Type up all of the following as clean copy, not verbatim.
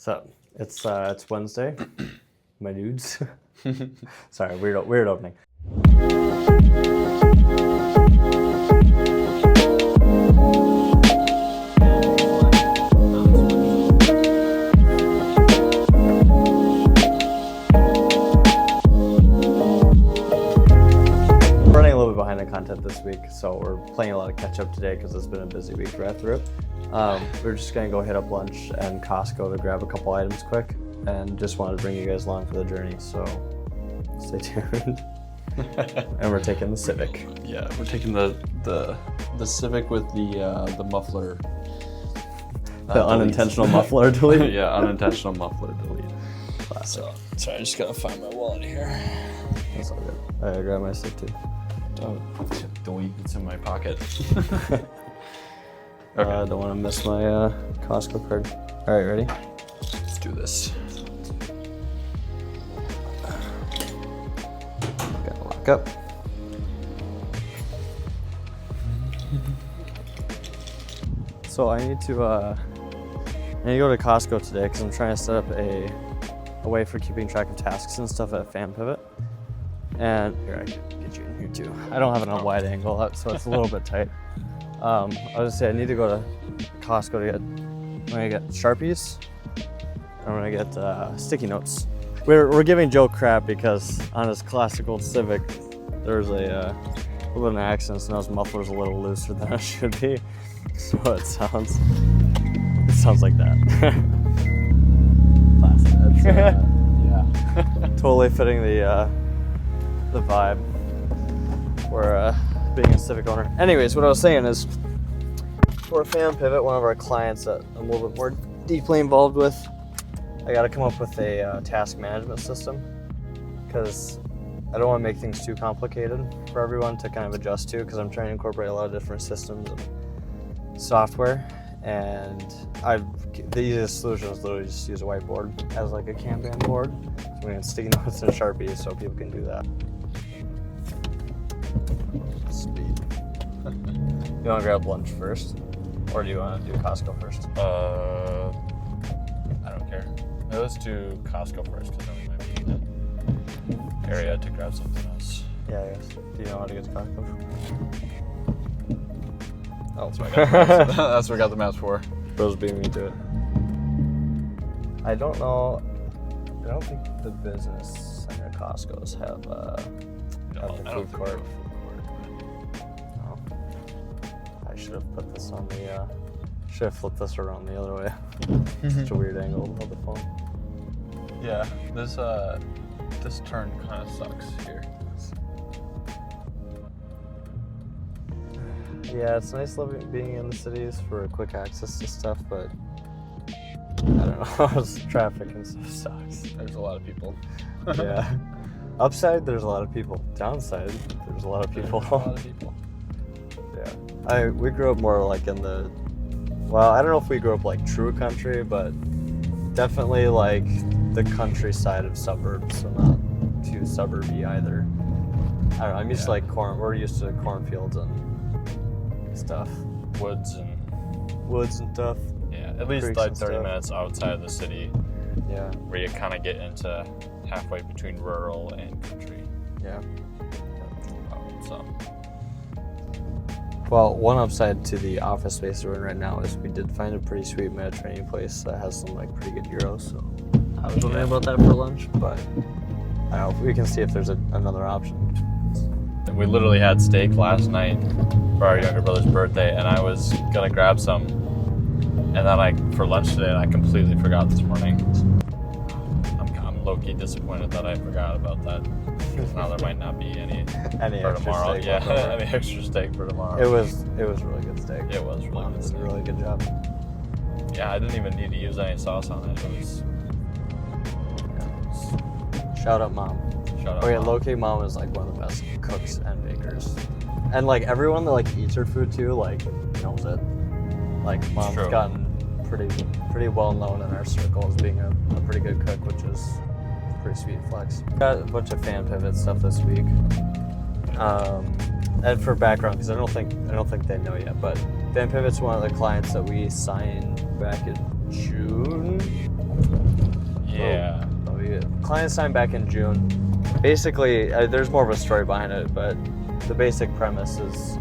So it's Wednesday, my dudes. Sorry, weird opening. Running a little bit behind the content this week, so we're playing a lot of catch up today because it's been a busy week right through it. We're just gonna go hit up lunch and Costco to grab a couple items quick, and just wanted to bring you guys along for the journey. So stay tuned. And we're taking the Civic. Yeah, we're taking the Civic with the muffler. The unintentional muffler delete. Yeah, unintentional muffler delete. Classic. Sorry, I just gotta find my wallet here. That's all good. I grab my stick too. Don't delete. It's in my pocket. Okay. I don't want to miss my Costco card. All right, ready? Let's do this. Gotta lock up. So I need to go to Costco today because I'm trying to set up a way for keeping track of tasks and stuff at FanPivot. And here, I can get you in here too. I don't have it on wide angle, so it's a little bit tight. I was gonna say I need to go to Costco to I'm gonna get Sharpies. I'm gonna get sticky notes. We're giving Joe crap because on his classic old Civic, there's a little bit of an accident, so now his muffler's a little looser than it should be. So it sounds like that. Classic. That's, yeah, totally fitting the vibe. We're being a Civic owner. Anyways, what I was saying is, for FanPivot, one of our clients that I'm a little bit more deeply involved with, I got to come up with a task management system because I don't want to make things too complicated for everyone to kind of adjust to, because I'm trying to incorporate a lot of different systems and software. And the easiest solution is literally just use a whiteboard as like a Kanban board. So I'm going to sticky notes and Sharpies so people can do that. Speed. You want to grab lunch first? Or do you want to do Costco first? I don't care. Let's do Costco first because then we might be in an area to grab something else. Yeah, I guess. Do you know how to get to Costco? Oh, that's what I got the maps. That's what I got the maps for. Bro's beating me to it. I don't know. I don't think the business center Costco's have the food court. I should have put this on the, should have flipped this around the other way. Such a weird angle to hold the phone. Yeah, this turn kind of sucks here. Yeah, it's nice being in the cities for quick access to stuff, but I don't know, traffic and stuff sucks. There's a lot of people. Yeah. Upside, there's a lot of people. Downside, there's a lot of people. Yeah. We grew up more like in the, well, I don't know if we grew up like true country, but definitely like the countryside of suburbs, so not too suburby either. I don't know, I'm used to like we're used to cornfields and stuff. Woods and stuff. Yeah, at least like 30 minutes outside of the city. Yeah. Where you kind of get into halfway between rural and country. Yeah. So. Well, one upside to the office space we're in right now is we did find a pretty sweet Mediterranean place that has some like pretty good gyros. So I was wondering about that for lunch, but I don't know. We can see if there's another option. We literally had steak last night for our younger brother's birthday, and I was gonna grab some, and then for lunch today, and I completely forgot this morning. I'm low-key disappointed that I forgot about that. Now there might not be any for tomorrow. Steak any extra steak for tomorrow. It was really good steak. It was really Mom good did steak. a really good job. Yeah, I didn't even need to use any sauce on it. It was. Shout out Mom. Shout out. Oh yeah, Mom. low-key Mom is like one of the best cooks and bakers. And like everyone that like eats her food too, like knows it. Like Mom's gotten pretty well known in our circle as being a pretty good cook, which is a pretty sweet flex. Got a bunch of FanPivot stuff this week. And for background, because I don't think they know yet, but FanPivot's one of the clients that we signed back in June. client signed back in June. Basically, there's more of a story behind it, but the basic premise is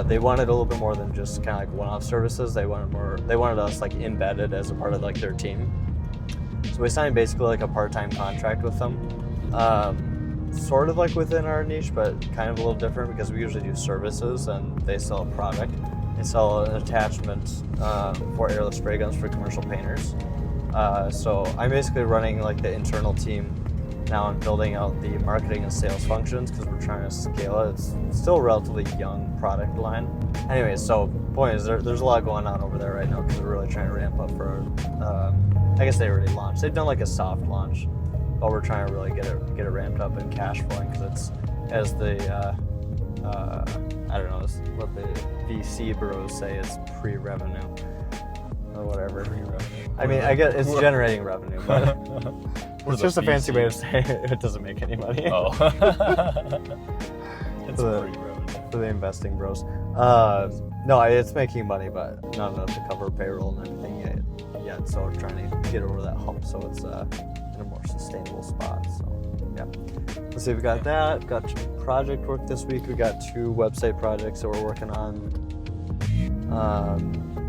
they wanted a little bit more than just kind of like one-off services. They wanted us like embedded as a part of like their team. So we signed basically like a part-time contract with them. Sort of like within our niche, but kind of a little different because we usually do services and they sell a product. They sell an attachment for airless spray guns for commercial painters. So I'm basically running like the internal team now and building out the marketing and sales functions because we're trying to scale it. It's still a relatively young product line. Anyway, so point is there's a lot going on over there right now because we're really trying to ramp up for I guess they already launched. They've done like a soft launch, but we're trying to really get it ramped up and cash flowing because it's as the I don't know what the VC bros say, it's pre-revenue or whatever. Pre-revenue. I mean, I guess it's generating revenue, but it's just a fancy way of VC? saying it doesn't make any money. Oh. It's For the investing bros. No, it's making money, but not enough to cover payroll and everything yet. So we're trying to get over that hump so it's in a more sustainable spot. So yeah, let's see. We got that. Got some project work this week. We got 2 website projects that we're working on.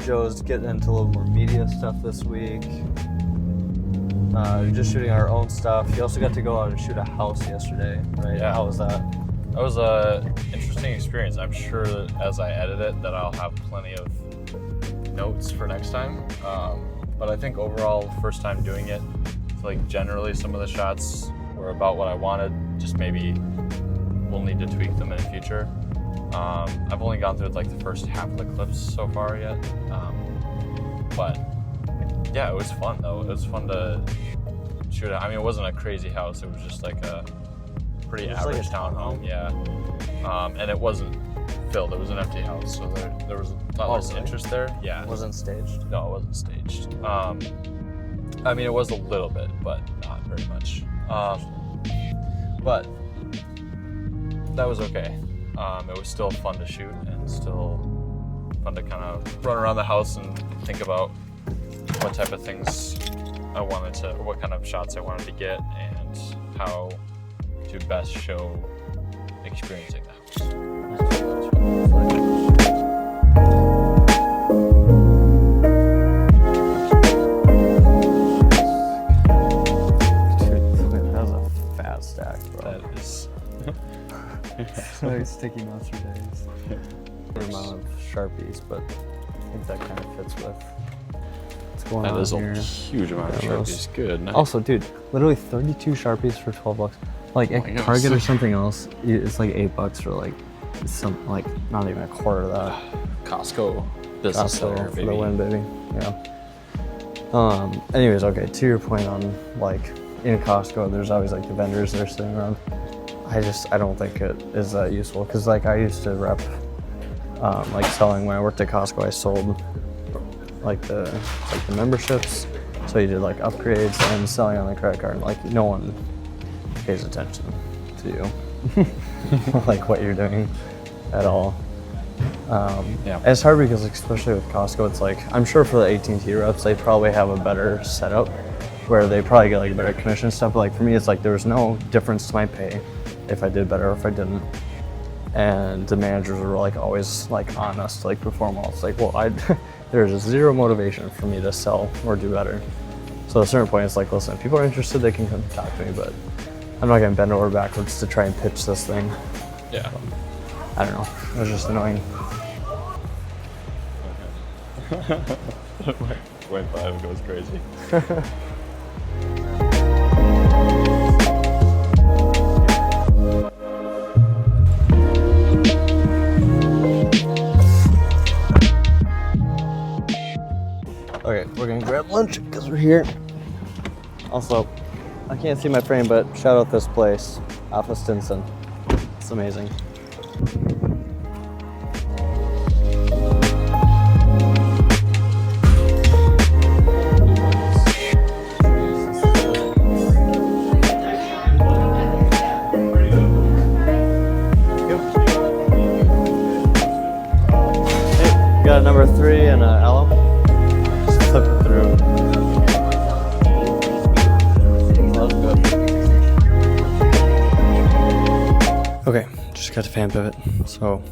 Joe's getting into a little more media stuff this week. Just shooting our own stuff. He also got to go out and shoot a house yesterday, right? Yeah. How was that? That was a interesting experience. I'm sure that as I edit it that I'll have plenty of notes for next time. But I think overall, first time doing it, I feel like generally some of the shots were about what I wanted. Just maybe we'll need to tweak them in the future. I've only gone through like the first half of the clips so far yet. But yeah, it was fun though. It was fun to shoot it. I mean, it wasn't a crazy house. It was just like a pretty average like a townhome. Yeah. And it wasn't filled. It was an empty house, so there was a lot less really? interest there. Yeah. It wasn't staged. No, it wasn't staged. I mean, it was a little bit, but not very much. But that was okay. It was still fun to shoot and still fun to kind of run around the house and think about what type of things I wanted to, or what kind of shots I wanted to get and how to best show experiencing that. Dude, that was a fat stack, bro. That is It's like sticky notes for days. The amount of Sharpies, but I think that kind of fits with what's going that on is here. a huge amount of Yeah, Sharpies. Good. Nice. Also, dude, literally 32 Sharpies for $12. Like my at goodness. Target or something else, it's like $8 for like some, like not even a quarter of that. Costco business Costco center, for baby. the win, baby. Yeah. Anyways, okay. To your point on like in Costco, there's always like the vendors that are sitting around. I don't think it is that useful because like I used to rep like selling when I worked at Costco. I sold like the memberships, so you did like upgrades and selling on the credit card. Like no one pays attention to you, like what you're doing at all. Yeah. It's hard because especially with Costco, it's like I'm sure for the AT&T reps they probably have a better setup where they probably get like better commission stuff. But like for me, it's like there was no difference to my pay if I did better or if I didn't. And the managers were like always like on us to like perform well. It's like, well, there's zero motivation for me to sell or do better. So at a certain point, it's like, listen, if people are interested, they can come talk to me, but I'm not gonna bend over backwards to try and pitch this thing. Yeah. I don't know. It was just annoying. Point 5 goes crazy. Okay, we're gonna grab lunch because we're here. Also, I can't see my frame, but shout out this place, off of Stinson. It's amazing. Hey, got a number 3 and a aloe. Just flip it through. That's good. got the fan pivot. So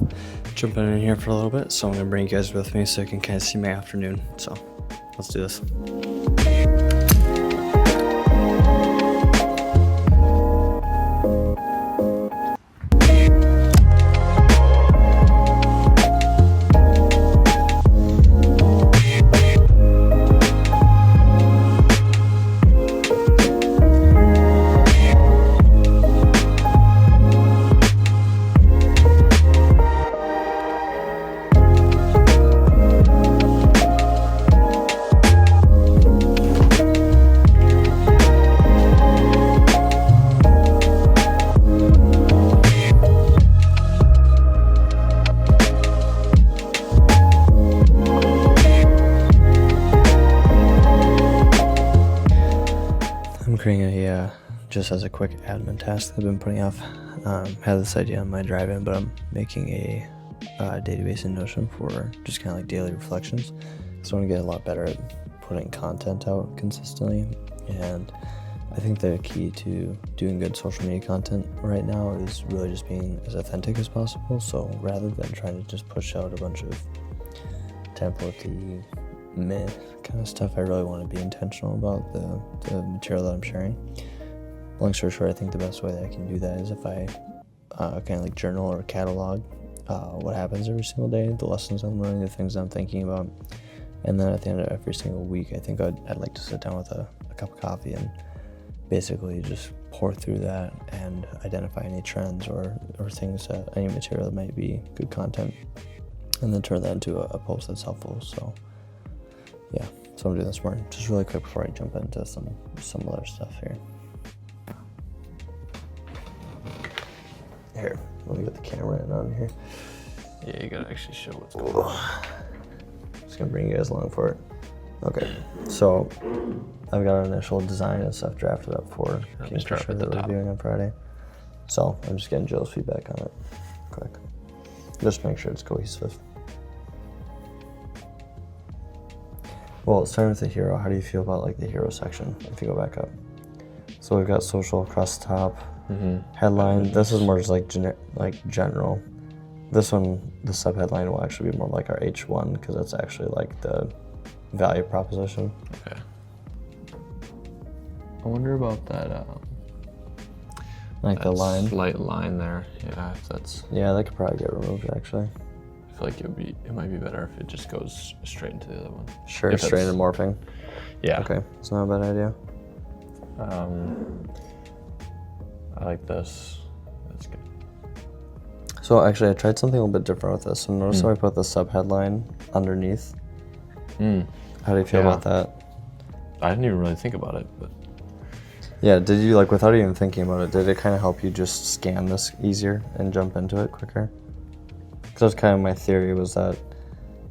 jumping in here for a little bit. So I'm gonna bring you guys with me so you can kind of see my afternoon. So let's do this. Creating a just as a quick admin task that I've been putting off. Had this idea on my drive-in, but I'm making a database in Notion for just kind of like daily reflections. So I want to get a lot better at putting content out consistently, and I think the key to doing good social media content right now is really just being as authentic as possible. So rather than trying to just push out a bunch of template-y meh kind of stuff, I really want to be intentional about the material that I'm sharing. Long story short, I think the best way that I can do that is if I kind of like journal or catalog what happens every single day, the lessons I'm learning, the things I'm thinking about, and then at the end of every single week, I think I'd like to sit down with a cup of coffee and basically just pour through that and identify any trends or things that any material that might be good content, and then turn that into a post that's helpful. So yeah, so I'm doing this morning. Just really quick before I jump into some other stuff here. Here, let me get the camera in on here. Yeah, you gotta actually show what's going on. Just gonna bring you guys along for it. Okay, so I've got an initial design and stuff drafted up for Kingfisher that we're doing on Friday. So I'm just getting Joe's feedback on it quick. Just to make sure it's cohesive. Well, starting with the hero, how do you feel about like the hero section if you go back up? So we've got social across the top, headline. This is more just like general. This one, the subheadline will actually be more like our H1 because that's actually like the value proposition. Okay. I wonder about that. Like the line. Slight line there. Yeah, if that's. Yeah, that could probably get removed actually. I feel like it might be better if it just goes straight into the other one. Sure, if straight into morphing. Yeah. Okay, it's not a bad idea. I like this. That's good. So actually, I tried something a little bit different with this. So notice how I put the subheadline underneath. How do you feel about that? I didn't even really think about it, but. Yeah, did you like without even thinking about it? Did it kind of help you just scan this easier and jump into it quicker? Because that's kind of my theory, was that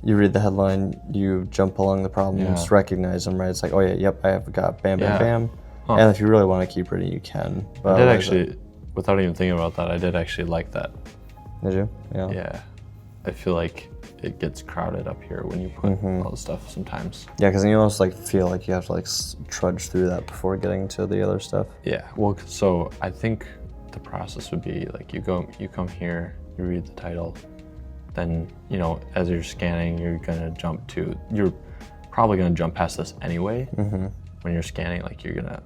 you read the headline, you jump along the problems, recognize them, right? It's like, oh yeah, yep, I have got bam, bam, bam. Huh. And if you really want to keep reading, you can. But I did actually, without even thinking about that, I did actually like that. Did you? Yeah. Yeah. I feel like it gets crowded up here when you put all the stuff sometimes. Yeah, because then you almost like feel like you have to like trudge through that before getting to the other stuff. Yeah. Well, so I think the process would be like you come here, you read the title. Then, as you're scanning, you're probably gonna jump past this anyway. When you're scanning, like you're gonna,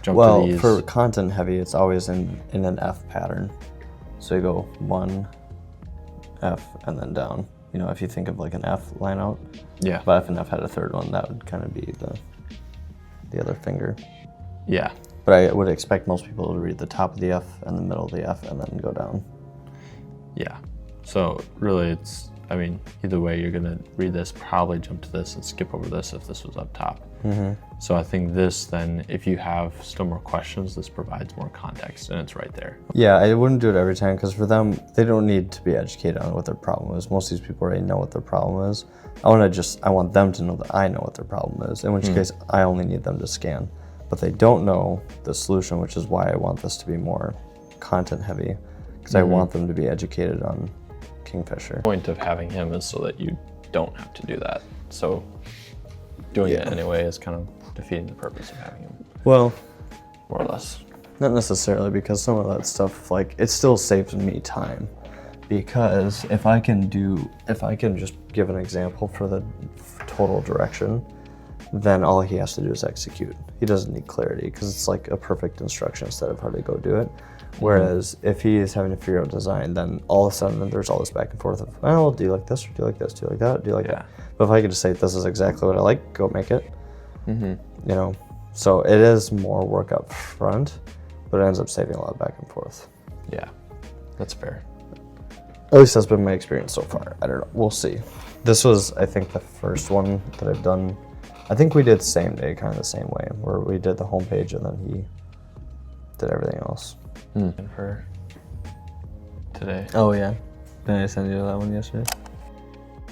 jump to these. For content heavy, it's always in an F pattern. So you go 1, F, and then down. If you think of like an F line out. Yeah. But if an F had a third one, that would kind of be the other finger. Yeah. But I would expect most people to read the top of the F and the middle of the F and then go down. Yeah. So really either way, you're gonna read this, probably jump to this and skip over this if this was up top. So I think this then, if you have still more questions, this provides more context and it's right there. Yeah, I wouldn't do it every time because for them, they don't need to be educated on what their problem is. Most of these people already know what their problem is. I want them to know that I know what their problem is, in which case I only need them to scan. But they don't know the solution, which is why I want this to be more content heavy, because I want them to be educated on Kingfisher. The point of having him is so that you don't have to do that. So doing it anyway is kind of defeating the purpose of having him. Well, more or less. Not necessarily, because some of that stuff, like, it still saves me time. Because if I can just give an example for the total direction, then all he has to do is execute. He doesn't need clarity, because it's like a perfect instruction instead of how to go do it. Whereas if he is having to figure out design, then all of a sudden there's all this back and forth of, well, do you like this, or do you like this, do you like that, do you like that? But if I could just say, this is exactly what I like, go make it, you know? So it is more work up front, but it ends up saving a lot of back and forth. Yeah, that's fair. At least that's been my experience so far. I don't know, we'll see. This was, I think, the first one that I've done. I think we did same day, kind of the same way, where we did the homepage and then he did everything else. And for today. Oh yeah, did I send you that one yesterday?